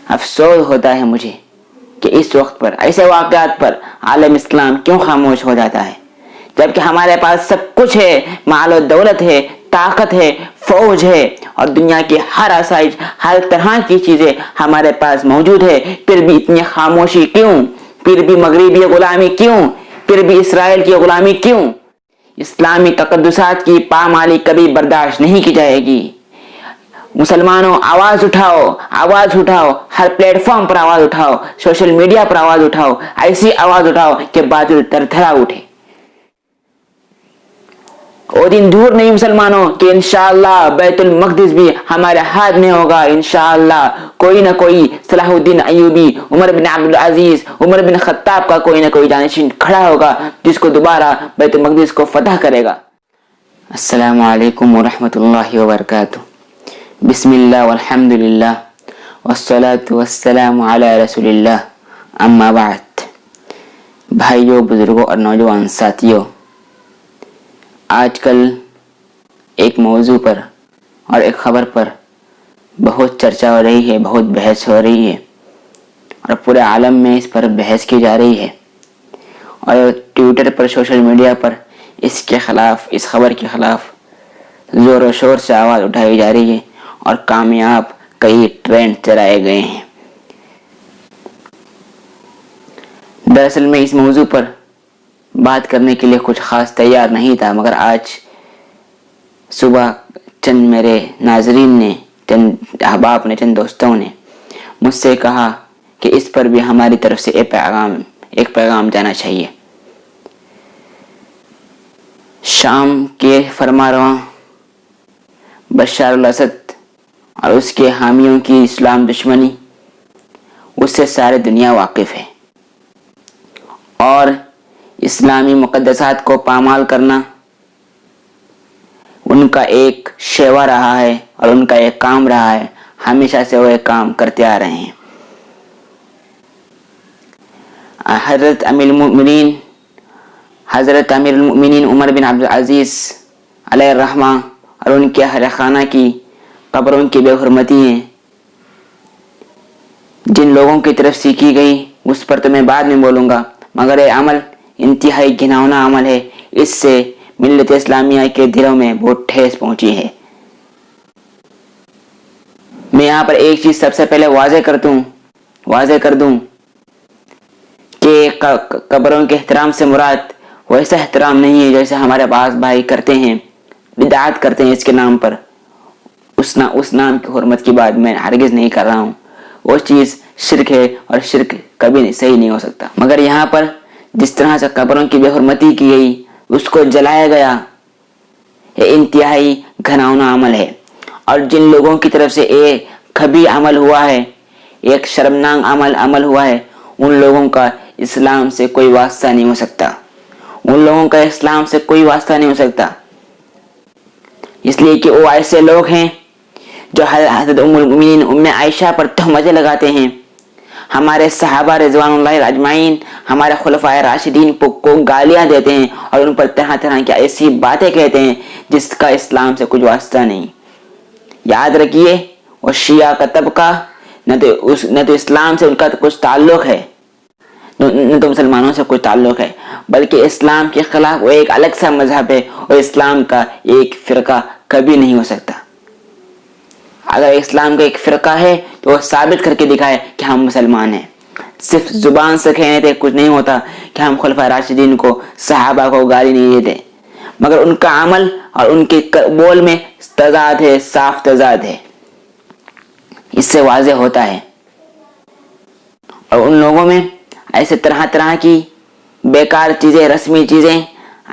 افسوس ہوتا ہے مجھے کہ اس وقت پر ایسے واقعات پر عالم اسلام کیوں خاموش ہو جاتا ہے، جبکہ ہمارے پاس سب کچھ ہے، مال و دولت ہے، طاقت ہے، فوج ہے اور دنیا کی ہر آسائش، ہر طرح کی چیزیں ہمارے پاس موجود ہے، پھر بھی اتنی خاموشی کیوں؟ پھر بھی مغربی غلامی کیوں؟ پھر بھی اسرائیل کی غلامی کیوں؟ اسلامی تقدسات کی پامالی کبھی برداشت نہیں کی جائے گی۔ مسلمانوں آواز اٹھاؤ، آواز اٹھاؤ، ہر پلیٹ فارم پر آواز اٹھاؤ، سوشل میڈیا پر آواز اٹھاؤ، ایسی آواز اٹھاؤ کہ باطل ترتھرا اٹھے۔ وہ دن دور نہیں مسلمانوں کہ انشاءاللہ بیت المقدس بھی ہمارے ہاتھ میں ہوگا، انشاءاللہ کوئی نہ کوئی صلاح الدین ایوبی، عمر بن عبدالعزیز، عمر بن خطاب کا کوئی نہ کوئی جانشین کھڑا ہوگا جس کو دوبارہ بیت المقدس کو فتح کرے گا۔ السلام علیکم ورحمۃ اللہ وبرکاتہ۔ بسم اللہ والحمد للہ والصلاة والسلام علی رسول اللہ، اما بعد۔ بھائیوں، بزرگوں اور نوجوان ساتھیوں، آج کل ایک موضوع پر اور ایک خبر پر بہت چرچا ہو رہی ہے، بہت بحث ہو رہی ہے اور پورے عالم میں اس پر بحث کی جا رہی ہے، اور ٹویٹر پر، سوشل میڈیا پر اس کے خلاف، اس خبر کے خلاف زور و شور سے آواز اٹھائی جا رہی ہے اور کامیاب کئی ٹرینڈ چلائے گئے ہیں۔ دراصل میں اس موضوع پر بات کرنے کے لیے کچھ خاص تیار نہیں تھا، مگر آج صبح چند میرے ناظرین نے، چند احباب نے، چند دوستوں نے مجھ سے کہا کہ اس پر بھی ہماری طرف سے ایک پیغام جانا چاہیے۔ شام کے فرمانروا بشار الاسد اور اس کے حامیوں کی اسلام دشمنی، اس سے ساری دنیا واقف ہے، اور اسلامی مقدسات کو پامال کرنا ان کا ایک شیوا رہا ہے اور ان کا ایک کام رہا ہے، ہمیشہ سے وہ ایک کام کرتے آ رہے ہیں۔ حضرت امیر المؤمنین عمر بن عبدالعزیز علیہ الرحمہ اور ان کے اہل خانہ کی قبروں کی بے حرمتی ہیں، جن لوگوں کی طرف سے کی گئی، اس پر تو میں بعد میں بولوں گا، مگر یہ عمل انتہائی گھناؤنا عمل ہے، اس سے ملت اسلامیہ کے دلوں میں بہت ٹھیس پہنچی ہے۔ میں یہاں پر ایک چیز سب سے پہلے واضح کر دوں کہ قبروں کے احترام سے مراد ویسا احترام نہیں ہے جیسے ہمارے بعض بھائی کرتے ہیں، بدعات کرتے ہیں اس کے نام پر۔ اس نام کی حرمت کی بات میں ہرگز نہیں کر رہا ہوں، وہ چیز شرک ہے اور شرک کبھی صحیح نہیں ہو سکتا، مگر یہاں پر جس طرح سے قبروں کی بے حرمتی کی گئی، اس کو جلایا گیا، یہ انتہائی گھناؤنا عمل ہے، اور جن لوگوں کی طرف سے یہ کبھی عمل ہوا ہے، ایک شرمناک عمل ہوا ہے، ان لوگوں کا اسلام سے کوئی واسطہ نہیں ہو سکتا، اس لیے کہ وہ ایسے لوگ ہیں جو حضرت ام المؤمنین ام عائشہ پر تہمتیں لگاتے ہیں، ہمارے صحابہ رضوان اللہ اجمعین، ہمارے خلفائے راشدین کو گالیاں دیتے ہیں اور ان پر طرح طرح کی ایسی باتیں کہتے ہیں جس کا اسلام سے کچھ واسطہ نہیں۔ یاد رکھیے، وہ شیعہ کا طبقہ نہ تو اسلام سے ان کا کچھ تعلق ہے، نہ تو مسلمانوں سے کوئی تعلق ہے، بلکہ اسلام کے خلاف وہ ایک الگ سا مذہب ہے، اور اسلام کا ایک فرقہ کبھی نہیں ہو سکتا۔ اگر اسلام کا ایک فرقہ ہے تو وہ ثابت کر کے دکھائے کہ ہم مسلمان ہیں۔ صرف زبان سے کہنے سے کچھ نہیں ہوتا کہ ہم خلفائے راشدین کو، صحابہ کو گالی نہیں دیتے، مگر ان کا عمل اور ان کے بول میں تضاد ہے، صاف تضاد ہے، اس سے واضح ہوتا ہے۔ اور ان لوگوں میں ایسے طرح طرح کی بیکار چیزیں، رسمی چیزیں،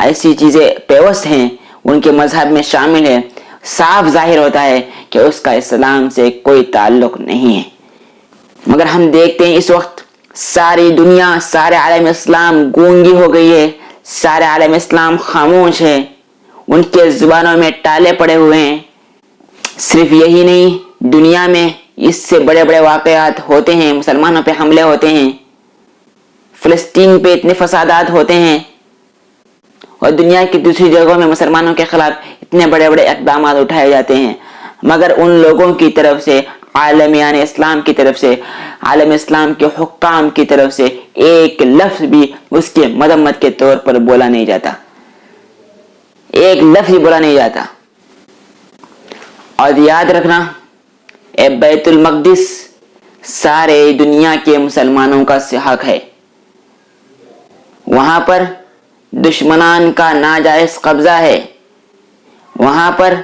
ایسی چیزیں پیوست ہیں، ان کے مذہب میں شامل ہے، صاف ظاہر ہوتا ہے کہ اس کا اسلام سے کوئی تعلق نہیں ہے۔ مگر ہم دیکھتے ہیں اس وقت ساری دنیا، سارے عالم اسلام گونگی ہو گئی ہے، سارے عالم اسلام خاموش ہے، ان کے زبانوں میں تالے پڑے ہوئے ہیں۔ صرف یہی نہیں، دنیا میں اس سے بڑے بڑے واقعات ہوتے ہیں، مسلمانوں پہ حملے ہوتے ہیں، فلسطین پہ اتنے فسادات ہوتے ہیں، اور دنیا کی دوسری جگہوں میں مسلمانوں کے خلاف اتنے بڑے بڑے اقدامات اٹھائے جاتے ہیں، مگر ان لوگوں کی طرف سے عالمیان اسلام کی طرف سے، عالم اسلام کے حکام کی طرف سے ایک لفظ بھی اس کے مذمت کے طور پر بولا نہیں جاتا، ایک لفظ بھی بولا نہیں جاتا۔ اور یاد رکھنا، اے بیت المقدس سارے دنیا کے مسلمانوں کا حق ہے، وہاں پر دشمنان کا ناجائز قبضہ ہے، وہاں پر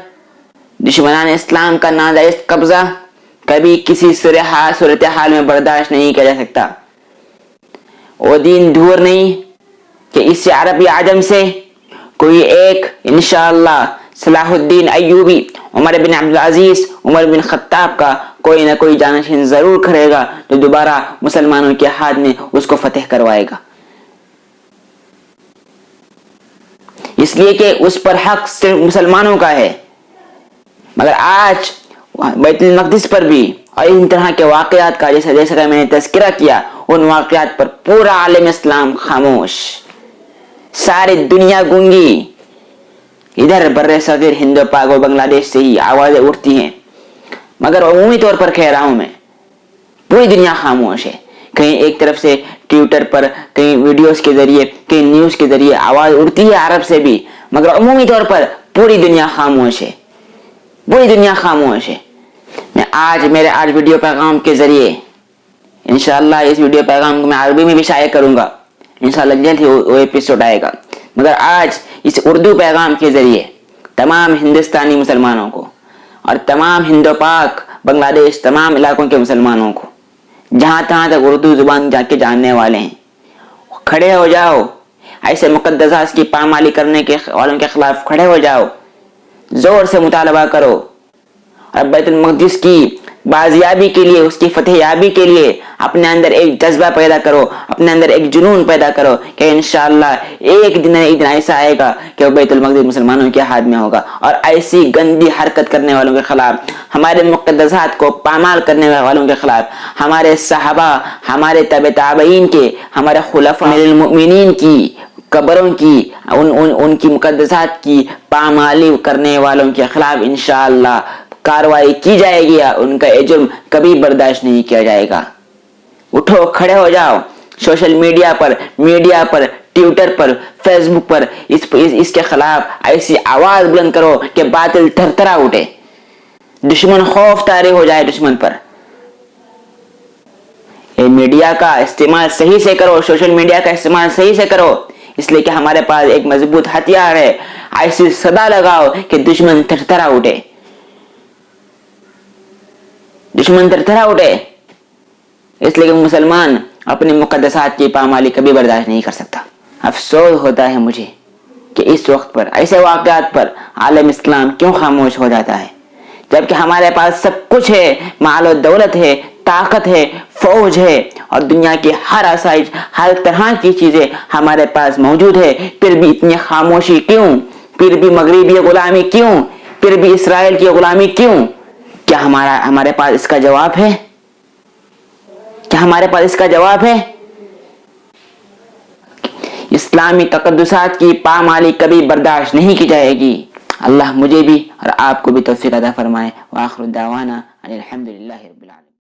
دشمنان اسلام کا ناجائز قبضہ کبھی کسی صورتحال میں برداشت نہیں کیا جا سکتا۔ وہ دین دور نہیں کہ اس عرب عجم سے کوئی ایک انشاءاللہ صلاح الدین ایوبی، عمر بن عبدالعزیز، عمر بن خطاب کا کوئی نہ کوئی جانشین ضرور کرے گا جو دوبارہ مسلمانوں کے ہاتھ میں اس کو فتح کروائے گا، اس لیے کہ اس پر حق صرف مسلمانوں کا ہے۔ مگر آج بیت المقدس پر بھی اور ان طرح کے واقعات کا جیسا کہ میں نے تذکرہ کیا، ان واقعات پر پورا عالم اسلام خاموش، ساری دنیا گونگی۔ ادھر بر صغیر ہند و پاک و بنگلہ دیش سے ہی آوازیں اٹھتی ہیں، مگر عمومی طور پر کہہ رہا ہوں میں، پوری دنیا خاموش ہے۔ کہیں ایک طرف سے ٹویٹر پر، کہیں ویڈیوز کے ذریعے، کہیں نیوز کے ذریعے آواز اڑتی ہے عرب سے بھی، مگر عمومی طور پر پوری دنیا خاموش ہے، پوری دنیا خاموش ہے۔ میں میرے آج ویڈیو پیغام کے ذریعے انشاءاللہ اس ویڈیو پیغام کو میں عربی میں بھی شائع کروں گا، انشاءاللہ جلد ہی وہ ایپیسوڈ آئے گا، مگر آج اس اردو پیغام کے ذریعے تمام ہندوستانی مسلمانوں کو اور تمام ہند و پاک بنگلہ دیش تمام علاقوں کے مسلمانوں کو، جہاں تہاں تک اردو زبان جا کے جاننے والے ہیں، کھڑے ہو جاؤ، ایسے مقدسات کی پامالی کرنے کے والوں کے خلاف کھڑے ہو جاؤ، زور سے مطالبہ کرو، اور بیت المقدس کی بازیابی کے لیے، اس کی فتح یابی کے لیے اپنے اندر ایک جذبہ پیدا کرو، اپنے اندر ایک جنون پیدا کرو کہ انشاءاللہ ایک دن ایسا آئے گا کہ وہ بیت المقدس مسلمانوں کے ہاتھ میں ہوگا، اور ایسی گندی حرکت کرنے والوں کے خلاف، ہمارے مقدسات کو پامال کرنے والوں کے خلاف، ہمارے صحابہ، ہمارے تابع تابعین کے، ہمارے خلفاء المؤمنین کی قبروں کی، ان کی مقدسات کی پامالی کرنے والوں کے خلاف انشاءاللہ کاروائی کی جائے گی، ان کا جرم کبھی برداشت نہیں کیا جائے گا۔ اٹھو، کھڑے ہو جاؤ، سوشل میڈیا پر ٹویٹر پر، فیس بک پر اس کے خلاف ایسی آواز بلند کرو کہ باطل تھرتھرا اٹھے، دشمن خوف طاری ہو جائے دشمن پر۔ میڈیا کا استعمال صحیح سے کرو، سوشل میڈیا کا استعمال صحیح سے کرو، اس لیے کہ ہمارے پاس ایک مضبوط ہتھیار ہے، ایسی صدا لگاؤ کہ دشمن تھرتھرا اٹھے، دشمن تھرتھرا اٹھے، اس لیے کہ مسلمان اپنی مقدسات کی پامالی کبھی برداشت نہیں کر سکتا۔ افسوس ہوتا ہے مجھے کہ اس وقت پر ایسے واقعات پر عالم اسلام کیوں خاموش ہو جاتا ہے، جبکہ ہمارے پاس سب کچھ ہے، مال و دولت ہے، طاقت ہے، فوج ہے، اور دنیا کی ہر آسائش، ہر طرح کی چیزیں ہمارے پاس موجود ہے، پھر بھی اتنی خاموشی کیوں؟ پھر بھی مغربی غلامی کیوں؟ پھر بھی اسرائیل کی غلامی کیوں؟ کیا ہمارے پاس اس کا جواب ہے؟ کیا ہمارے پاس اس کا جواب ہے؟ اسلامی تقدسات کی پامالی کبھی برداشت نہیں کی جائے گی۔ اللہ مجھے بھی اور آپ کو بھی توفیق عطا فرمائے۔ وآخر دعوانا ان الحمدللہ رب العالمین۔